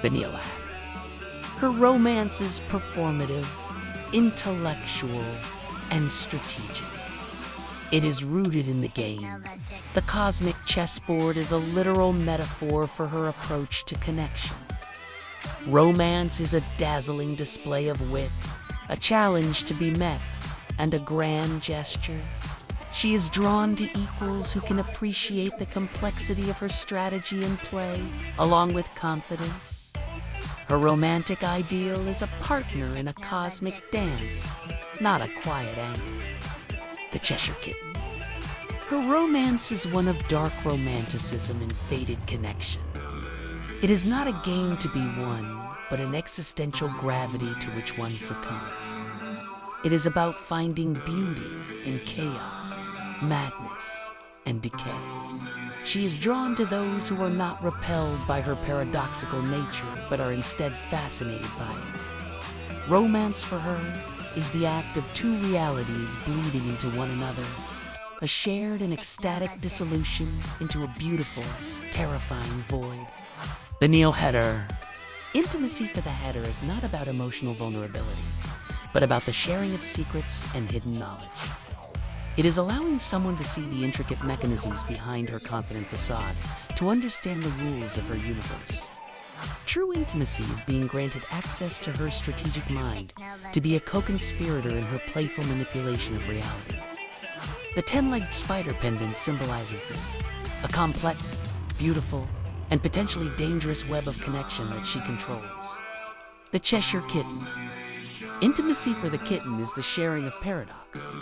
Vanilla Hatter. Her romance is performative, intellectual, and strategic. It is rooted in the game. The cosmic chessboard is a literal metaphor for her approach to connection. Romance is a dazzling display of wit, a challenge to be met, and a grand gesture. She is drawn to equals who can appreciate the complexity of her strategy and play, along with confidence. Her romantic ideal is a partner in a cosmic dance, not a quiet anchor. The Cheshire Kitten. Her romance is one of dark romanticism and fated connection. It is not a game to be won, but an existential gravity to which one succumbs. It is about finding beauty in chaos, madness, and decay. She is drawn to those who are not repelled by her paradoxical nature, but are instead fascinated by it. Romance for her is the act of two realities bleeding into one another, a shared and ecstatic dissolution into a beautiful, terrifying void. The Vanilla Hatter. Intimacy for the Hatter is not about emotional vulnerability, but about the sharing of secrets and hidden knowledge. It is allowing someone to see the intricate mechanisms behind her confident facade, to understand the rules of her universe. True intimacy is being granted access to her strategic mind, to be a co-conspirator in her playful manipulation of reality. The 10-legged spider pendant symbolizes this, a complex, beautiful, and potentially dangerous web of connection that she controls. The Cheshire Kitten. Intimacy for the kitten is the sharing of paradox.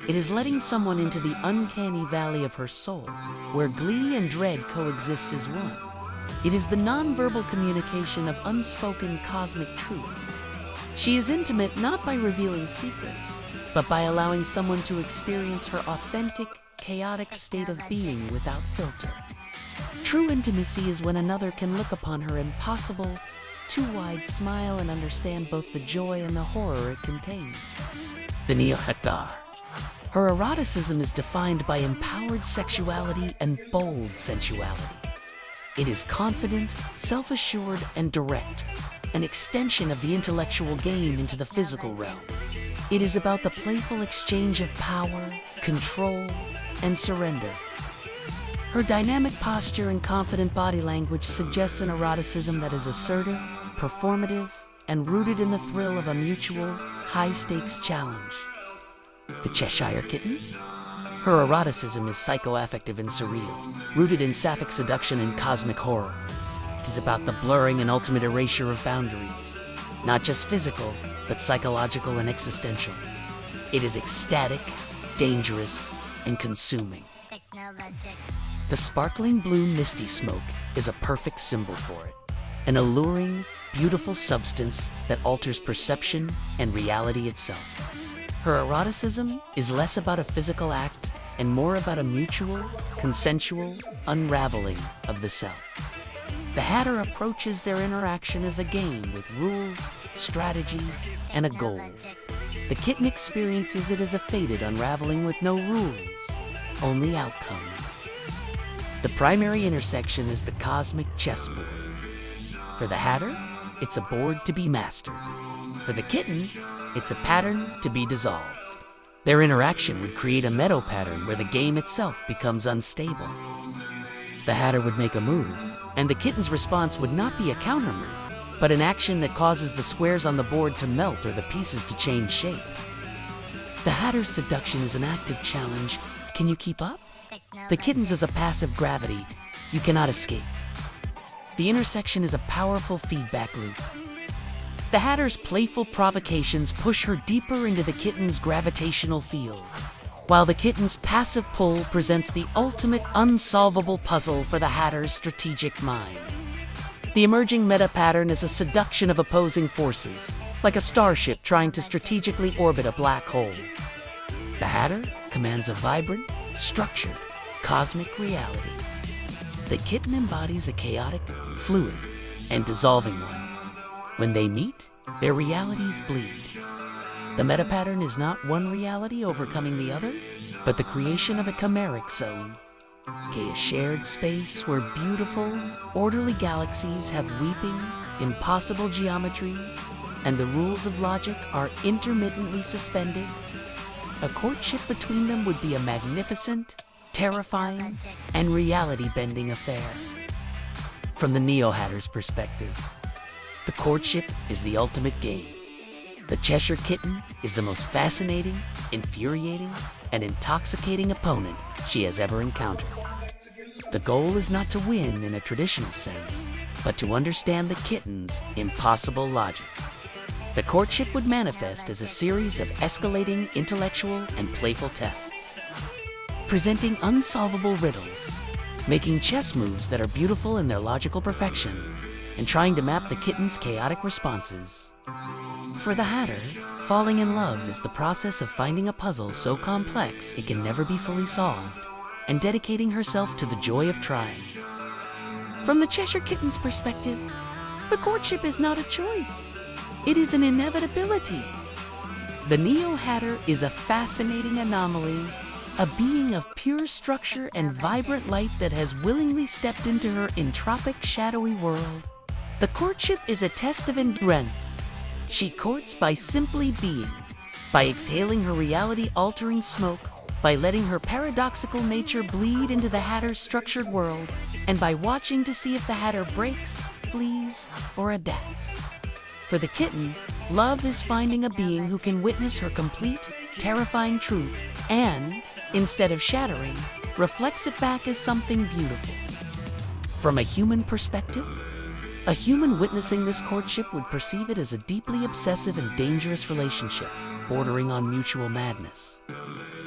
It is letting someone into the uncanny valley of her soul, where glee and dread coexist as one. It is the nonverbal communication of unspoken cosmic truths. She is intimate not by revealing secrets, but by allowing someone to experience her authentic, chaotic state of being without filter. True intimacy is when another can look upon her impossible, too wide smile and understand both the joy and the horror it contains. The Vanilla Hatter. Her eroticism is defined by empowered sexuality and bold sensuality. It is confident, self-assured, and direct, an extension of the intellectual game into the physical realm. It is about the playful exchange of power, control, and surrender. Her dynamic posture and confident body language suggests an eroticism that is assertive, performative, and rooted in the thrill of a mutual, high-stakes challenge. The Cheshire Kitten. Her eroticism is psychoaffective and surreal, rooted in sapphic seduction and cosmic horror. It is about the blurring and ultimate erasure of boundaries, not just physical, but psychological and existential. It is ecstatic, dangerous, and consuming. The sparkling blue misty smoke is a perfect symbol for it, an alluring, beautiful substance that alters perception and reality itself. Her eroticism is less about a physical act and more about a mutual, consensual unraveling of the self. The Hatter approaches their interaction as a game with rules, strategies, and a goal. The kitten experiences it as a fated unraveling with no rules, only outcomes. The primary intersection is the cosmic chessboard. For the Hatter, it's a board to be mastered. For the kitten, it's a pattern to be dissolved. Their interaction would create a meadow pattern where the game itself becomes unstable. The Hatter would make a move, and the kitten's response would not be a counter move, but an action that causes the squares on the board to melt or the pieces to change shape. The Hatter's seduction is an active challenge. Can you keep up? The kitten's is a passive gravity. You cannot escape. The intersection is a powerful feedback loop. The Hatter's playful provocations push her deeper into the kitten's gravitational field, while the kitten's passive pull presents the ultimate unsolvable puzzle for the Hatter's strategic mind. The emerging meta pattern is a seduction of opposing forces, like a starship trying to strategically orbit a black hole. The Hatter commands a vibrant, structured, cosmic reality. The kitten embodies a chaotic, fluid, and dissolving one. When they meet, their realities bleed. The meta pattern is not one reality overcoming the other, but the creation of a chimeric zone, a shared space where beautiful, orderly galaxies have weeping, impossible geometries, and the rules of logic are intermittently suspended, a courtship between them would be a magnificent, terrifying, and reality-bending affair. From the Neo-Hatter's perspective, the courtship is the ultimate game. The Cheshire Kitten is the most fascinating, infuriating, and intoxicating opponent she has ever encountered. The goal is not to win in a traditional sense, but to understand the kitten's impossible logic. The courtship would manifest as a series of escalating intellectual and playful tests, presenting unsolvable riddles, making chess moves that are beautiful in their logical perfection, and trying to map the kitten's chaotic responses. For the Hatter, falling in love is the process of finding a puzzle so complex it can never be fully solved, and dedicating herself to the joy of trying. From the Cheshire Kitten's perspective, the courtship is not a choice. It is an inevitability. The Neo-Hatter is a fascinating anomaly, a being of pure structure and vibrant light that has willingly stepped into her entropic, shadowy world. The courtship is a test of endurance. She courts by simply being, by exhaling her reality-altering smoke, by letting her paradoxical nature bleed into the Hatter's structured world, and by watching to see if the Hatter breaks, flees, or adapts. For the kitten, love is finding a being who can witness her complete, terrifying truth and, instead of shattering, reflects it back as something beautiful. From a human perspective, a human witnessing this courtship would perceive it as a deeply obsessive and dangerous relationship, bordering on mutual madness.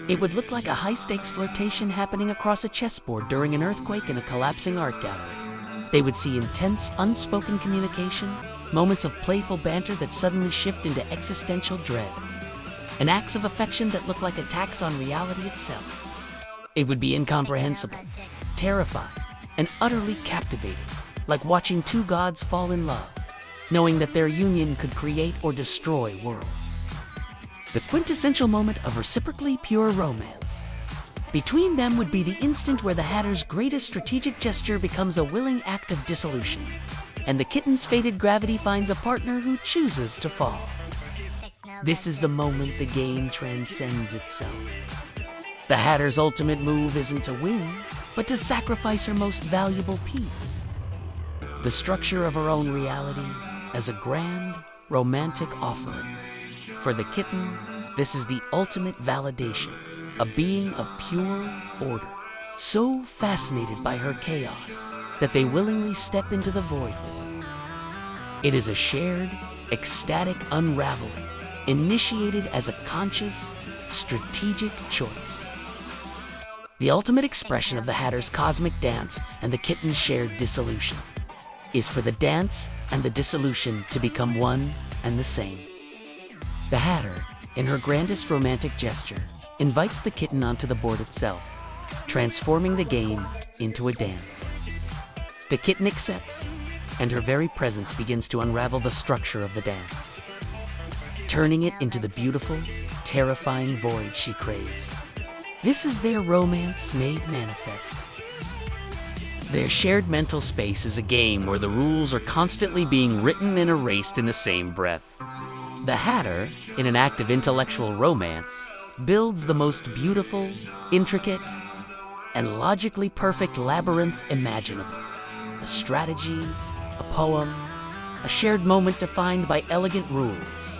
It would look like a high-stakes flirtation happening across a chessboard during an earthquake in a collapsing art gallery. They would see intense, unspoken communication, moments of playful banter that suddenly shift into existential dread, and acts of affection that look like attacks on reality itself. It would be incomprehensible, terrifying, and utterly captivating, like watching two gods fall in love, knowing that their union could create or destroy worlds. The quintessential moment of reciprocally pure romance. Between them would be the instant where the Hatter's greatest strategic gesture becomes a willing act of dissolution, and the kitten's fated gravity finds a partner who chooses to fall. This is the moment the game transcends itself. The Hatter's ultimate move isn't to win, but to sacrifice her most valuable piece, the structure of her own reality, as a grand, romantic offering. For the kitten, this is the ultimate validation, a being of pure order, so fascinated by her chaos that they willingly step into the void with her. It is a shared, ecstatic unraveling, initiated as a conscious, strategic choice. The ultimate expression of the Hatter's cosmic dance and the kitten's shared dissolution is for the dance and the dissolution to become one and the same. The Hatter, in her grandest romantic gesture, invites the kitten onto the board itself, transforming the game into a dance. The kitten accepts, and her very presence begins to unravel the structure of the dance, turning it into the beautiful, terrifying void she craves. This is their romance made manifest. Their shared mental space is a game where the rules are constantly being written and erased in the same breath. The Hatter, in an act of intellectual romance, builds the most beautiful, intricate, and logically perfect labyrinth imaginable. A strategy, a poem, a shared moment defined by elegant rules.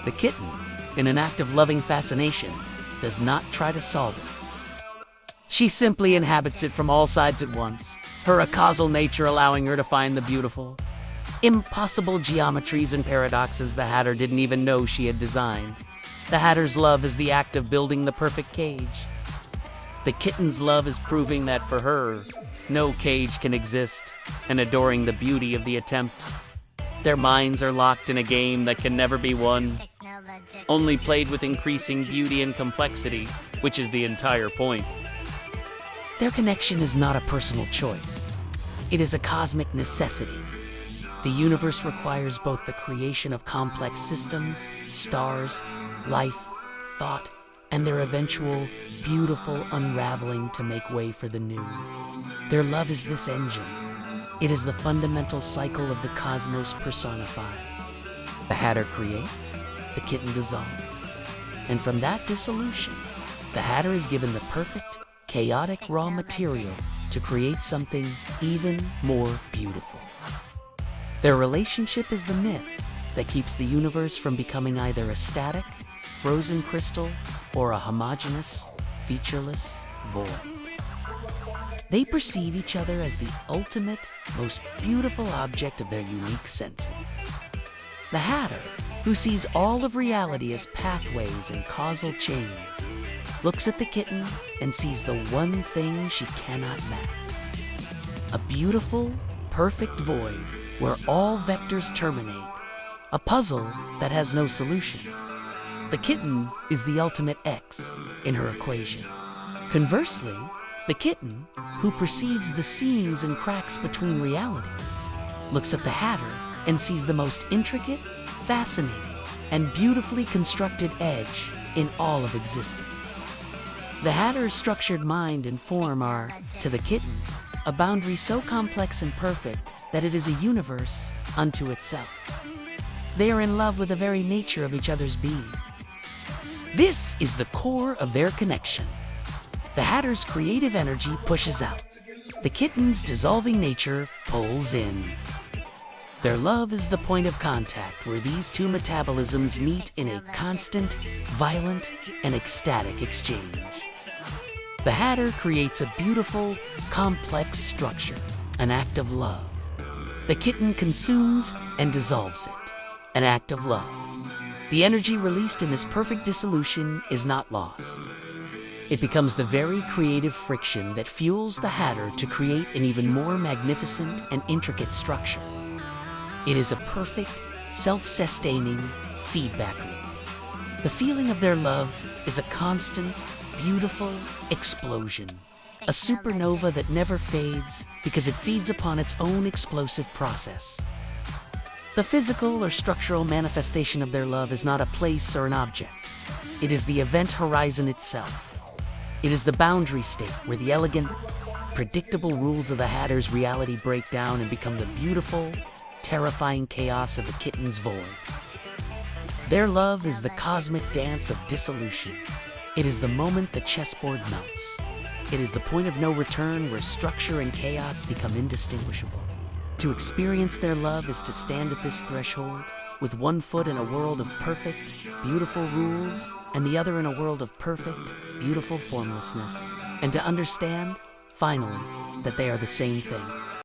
The kitten, in an act of loving fascination, does not try to solve it. She simply inhabits it from all sides at once, her acausal nature allowing her to find the beautiful, impossible geometries and paradoxes the Hatter didn't even know she had designed. The Hatter's love is the act of building the perfect cage. The kitten's love is proving that for her, no cage can exist, and adoring the beauty of the attempt. Their minds are locked in a game that can never be won, only played with increasing beauty and complexity, which is the entire point. Their connection is not a personal choice. It is a cosmic necessity. The universe requires both the creation of complex systems, stars, life, thought, and their eventual, beautiful unraveling to make way for the new. Their love is this engine, It is the fundamental cycle of the cosmos personified. The Hatter creates, the kitten dissolves. And from that dissolution, the Hatter is given the perfect, chaotic raw material to create something even more beautiful. Their relationship is the myth that keeps the universe from becoming either a static, frozen crystal or a homogeneous, featureless void. They perceive each other as the ultimate, most beautiful object of their unique senses. The Hatter, who sees all of reality as pathways and causal chains, looks at the kitten and sees the one thing she cannot match. A beautiful, perfect void where all vectors terminate. A puzzle that has no solution. The kitten is the ultimate X in her equation. Conversely, the kitten, who perceives the seams and cracks between realities, looks at the Hatter and sees the most intricate, fascinating, and beautifully constructed edge in all of existence. The Hatter's structured mind and form are, to the kitten, a boundary so complex and perfect that it is a universe unto itself. They are in love with the very nature of each other's being. This is the core of their connection. The Hatter's creative energy pushes out. The kitten's dissolving nature pulls in. Their love is the point of contact where these two metabolisms meet in a constant, violent, and ecstatic exchange. The Hatter creates a beautiful, complex structure, an act of love. The kitten consumes and dissolves it, an act of love. The energy released in this perfect dissolution is not lost. It becomes the very creative friction that fuels the Hatter to create an even more magnificent and intricate structure. It is a perfect, self-sustaining feedback loop. The feeling of their love is a constant, beautiful explosion. A supernova that never fades because it feeds upon its own explosive process. The physical or structural manifestation of their love is not a place or an object. It is the event horizon itself. It is the boundary state where the elegant, predictable rules of the Hatter's reality break down and become the beautiful, terrifying chaos of the kitten's void. Their love is the cosmic dance of dissolution. It is the moment the chessboard melts. It is the point of no return where structure and chaos become indistinguishable. To experience their love is to stand at this threshold, with one foot in a world of perfect, beautiful rules, and the other in a world of perfect, beautiful formlessness, and to understand, finally, that they are the same thing.